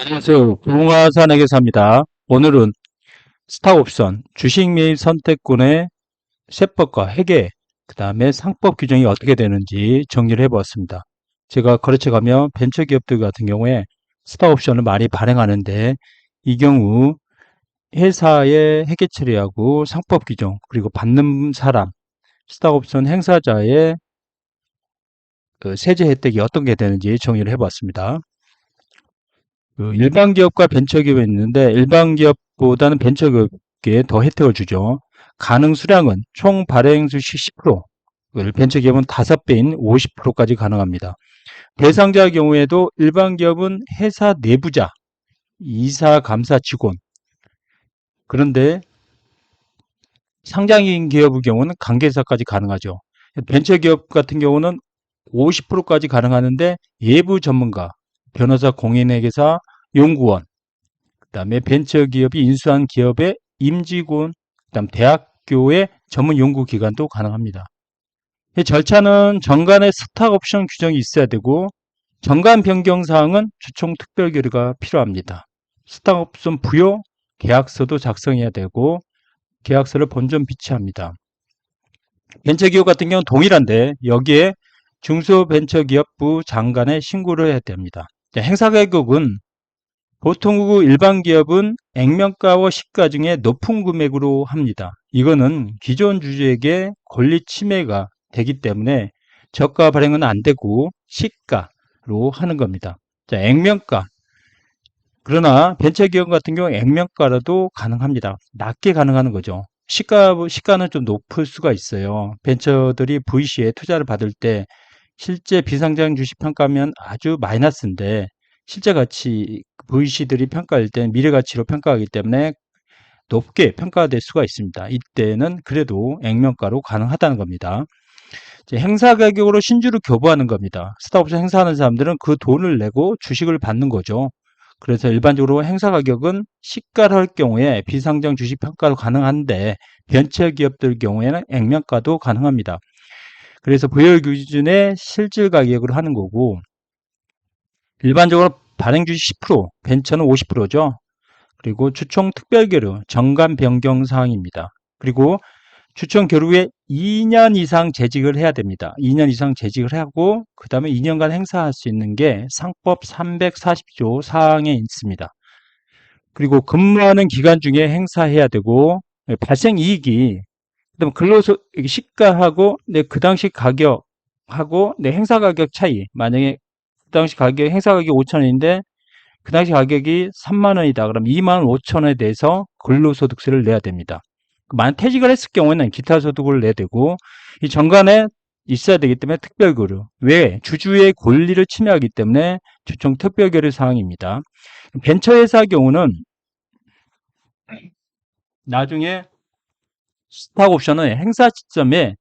안녕하세요. 부동산에게사입니다. 오늘은 스탁옵션, 주식 매입 선택권의 세법과 회계, 그 다음에 상법 규정이 어떻게 되는지 정리를 해보았습니다. 제가 거래처 가면 벤처기업들 같은 경우에 스탁옵션을 많이 발행하는데 이 경우 회사의 회계 처리하고 상법 규정, 그리고 받는 사람, 스탁옵션 행사자의 그 세제 혜택이 어떤 게 되는지 정리를 해보았습니다. 일반 기업과 벤처 기업이 있는데 일반 기업보다는 벤처 기업에 더 혜택을 주죠. 가능 수량은 총 발행 주식 10%를 벤처 기업은 5배인 50%까지 가능합니다. 대상자의 경우에도 일반 기업은 회사 내부자, 이사, 감사, 직원. 그런데 상장인 기업의 경우는 관계사까지 가능하죠. 벤처 기업 같은 경우는 50%까지 가능하는데 예부 전문가, 변호사, 공인회계사, 연구원, 그다음에 벤처기업이 인수한 기업의 임직원, 그다음 대학교의 전문 연구 기관도 가능합니다. 이 절차는 정관의 스탁 옵션 규정이 있어야 되고 정관 변경 사항은 주총 특별 결의가 필요합니다. 스탁 옵션 부여 계약서도 작성해야 되고 계약서를 본전 비치합니다. 벤처기업 같은 경우는 동일한데 여기에 중소벤처기업부 장관에 신고를 해야 됩니다. 행사가격은 보통 일반 기업은 액면가와 시가 중에 높은 금액으로 합니다. 이거는 기존 주주에게 권리 침해가 되기 때문에 저가 발행은 안 되고 시가로 하는 겁니다. 자, 액면가. 그러나 벤처기업 같은 경우 액면가로도 가능합니다. 낮게 가능한 거죠. 시가는 좀 높을 수가 있어요. 벤처들이 VC에 투자를 받을 때 실제 비상장 주식 평가면 아주 마이너스인데 실제 가치 VC들이 평가할 때는 미래 가치로 평가하기 때문에 높게 평가될 수가 있습니다. 이때는 그래도 액면가로 가능하다는 겁니다. 행사 가격으로 신주를 교부하는 겁니다. 스탁옵션 행사하는 사람들은 그 돈을 내고 주식을 받는 거죠. 그래서 일반적으로 행사 가격은 시가를 할 경우에 비상장 주식 평가로 가능한데 벤처기업들 경우에는 액면가도 가능합니다. 그래서 부여 기준의 실질 가격으로 하는 거고 일반적으로 발행 주식 10%, 벤처는 50%죠. 그리고 주총 특별계류, 정관 변경 사항입니다. 그리고 추천 교류에 2년 이상 재직을 해야 됩니다. 2년 이상 재직을 하고 그 다음에 2년간 행사할 수 있는 게 상법 340조 사항에 있습니다. 그리고 근무하는 기간 중에 행사해야 되고 발생 이익이 그다음에 근로소 시가하고 그 당시 가격하고 행사 가격 차이 만약에 그 당시 가격 행사 가격이 5,000원인데 그 당시 가격이 3만 원이다. 그럼 2만 5천 원에 대해서 근로소득세를 내야 됩니다. 만약 퇴직을 했을 경우에는 기타 소득을 내야 되고 이 정관에 있어야 되기 때문에 특별교류. 왜? 주주의 권리를 침해하기 때문에 주총 특별교류 사항입니다. 벤처회사 경우는 나중에 스탁옵션은 행사 시점에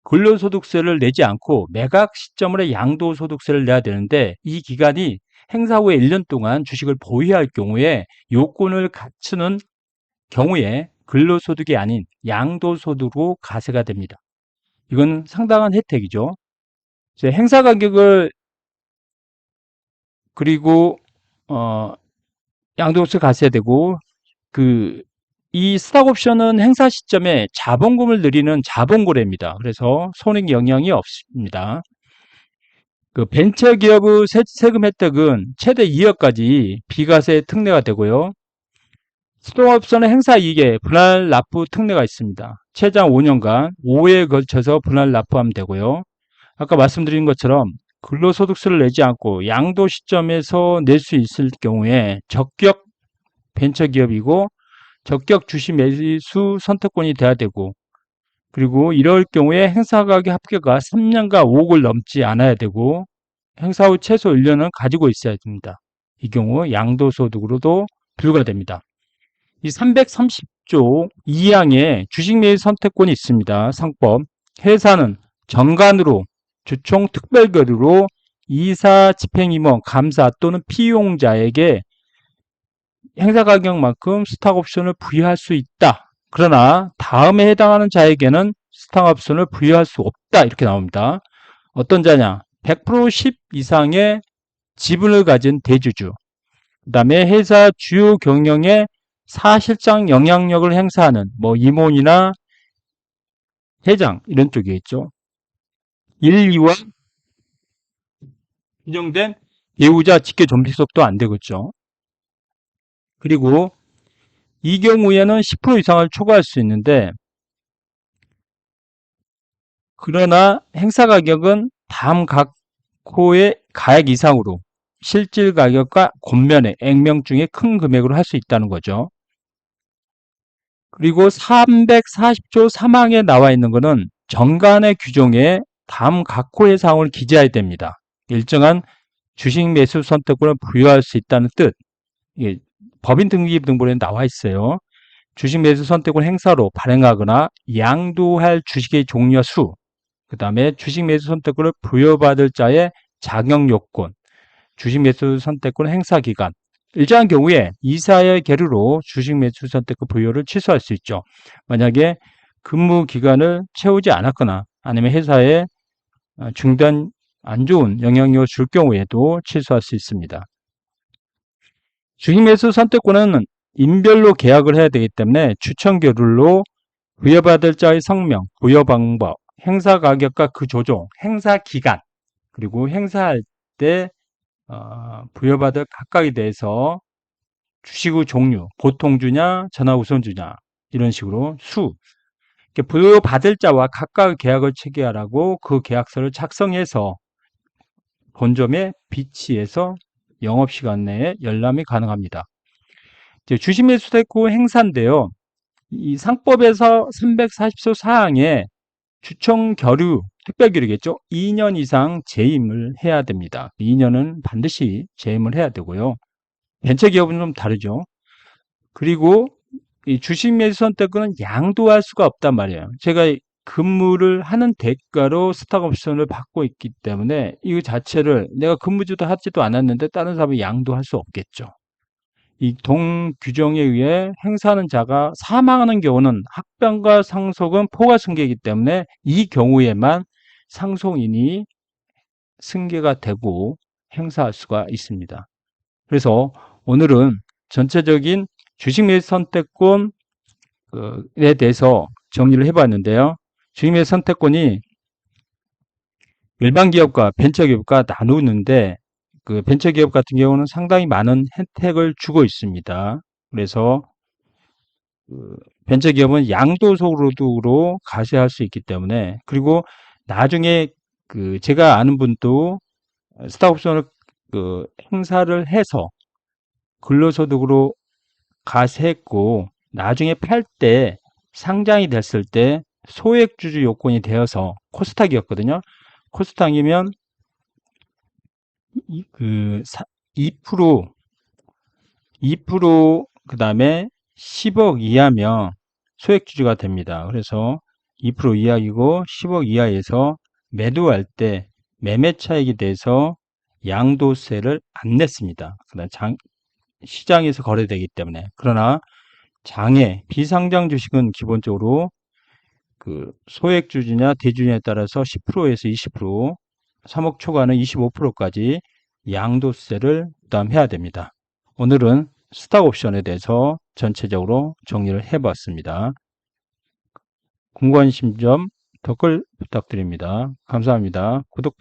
근로소득세를 내지 않고 매각 시점으로 양도소득세를 내야 되는데 이 기간이 행사 후에 1년 동안 주식을 보유할 경우에 요건을 갖추는 경우에 근로소득이 아닌 양도소득으로 가세가 됩니다. 이건 상당한 혜택이죠. 행사 가격을 그리고 양도세 가세야 되고 이 스탁옵션은 행사 시점에 자본금을 늘리는 자본고래입니다. 그래서 손익 영향이 없습니다. 벤처기업의 세금 혜택은 최대 2억까지 비과세 특례가 되고요. 스톡옵션의 행사 이익에 분할 납부 특례가 있습니다. 최장 5년간 5회에 걸쳐서 분할 납부하면 되고요. 아까 말씀드린 것처럼 근로소득세를 내지 않고 양도 시점에서 낼 수 있을 경우에 적격 벤처기업이고 적격 주식 매수 선택권이 돼야 되고 그리고 이럴 경우에 행사가격 합계가 3년과 5억을 넘지 않아야 되고 행사 후 최소 1년은 가지고 있어야 됩니다. 이 경우 양도소득으로도 불가됩니다. 이 330조 2항에 주식 매입 선택권이 있습니다. 상법. 회사는 정관으로 주총 특별결의로 이사, 집행임원, 감사 또는 피용자에게 행사 가격만큼 스탁 옵션을 부여할 수 있다. 그러나 다음에 해당하는 자에게는 스탁 옵션을 부여할 수 없다. 이렇게 나옵니다. 어떤 자냐? 100% 10 이상의 지분을 가진 대주주. 그 다음에 회사 주요 경영에 사실상 영향력을 행사하는 뭐 임원이나 회장 이런 쪽에 있죠. 1, 2와 규정된 배우자 직계 존폐속도 안 되겠죠. 그리고 이 경우에는 10% 이상을 초과할 수 있는데 그러나 행사 가격은 다음 각 호의 가액 이상으로 실질 가격과 권면의 액면 중에 큰 금액으로 할 수 있다는 거죠. 그리고 340조 3항에 나와 있는 것은 정관의 규정에 다음 각 호의 사항을 기재해야 됩니다. 일정한 주식 매수 선택권을 부여할 수 있다는 뜻. 법인 등기부 등본에 나와 있어요. 주식 매수 선택권 행사로 발행하거나 양도할 주식의 종류와 수, 그 다음에 주식 매수 선택권을 부여받을 자의 자격 요건, 주식 매수 선택권 행사 기간, 일정한 경우에 이사의 계류로 주식 매수 선택권 부여를 취소할 수 있죠. 만약에 근무 기간을 채우지 않았거나 아니면 회사에 중단 안 좋은 영향력을 줄 경우에도 취소할 수 있습니다. 주식 매수 선택권은 인별로 계약을 해야 되기 때문에 추천 계율로 부여받을 자의 성명, 부여 방법, 행사 가격과 그 조정, 행사 기간, 그리고 행사할 때 부여받을 각각에 대해서 주식의 종류, 보통주냐, 전화우선주냐 이런 식으로 수, 부여받을 자와 각각의 계약을 체결하고 그 계약서를 작성해서 본점에 비치해서 영업시간 내에 열람이 가능합니다. 주식 매수대구 행사인데요. 이 상법에서 340조 사항에 추천 결유, 특별결유겠죠. 2년 이상 재임을 해야 됩니다. 2년은 반드시 재임을 해야 되고요. 벤처기업은 좀 다르죠. 그리고 이 주식 매수 선택권은 양도할 수가 없단 말이에요. 제가 근무를 하는 대가로 스톡옵션을 받고 있기 때문에 이거 자체를 내가 근무지도 하지도 않았는데 다른 사람이 양도할 수 없겠죠. 이 동규정에 의해 행사하는 자가 사망하는 경우는 합병과 상속은 포괄 승계이기 때문에 이 경우에만 상속인이 승계가 되고 행사할 수가 있습니다. 그래서 오늘은 전체적인 주식 매수 선택권에 대해서 정리를 해봤는데요. 주식 매수 선택권이 일반 기업과 벤처 기업과 나누는데 그 벤처기업 같은 경우는 상당히 많은 혜택을 주고 있습니다. 그래서 그 벤처기업은 양도소득으로 과세할 수 있기 때문에 그리고 나중에 그 제가 아는 분도 스톡옵션을 그 행사를 해서 근로소득으로 과세했고 나중에 팔 때 상장이 됐을 때 소액주주 요건이 되어서 코스닥이었거든요. 코스닥이면 그 2% 그다음에 10억 이하면 소액주주가 됩니다. 그래서 2% 이하이고 10억 이하에서 매도할 때 매매 차익에 대해서 양도세를 안 냈습니다. 시장에서 거래되기 때문에. 그러나 장외 비상장 주식은 기본적으로 그 소액주주냐 대주주냐에 따라서 10%에서 20%, 3억 초과는 25%까지 양도세를 부담해야 됩니다. 오늘은 스톡옵션에 대해서 전체적으로 정리를 해봤습니다. 궁금하신 점 댓글 부탁드립니다. 감사합니다. 구독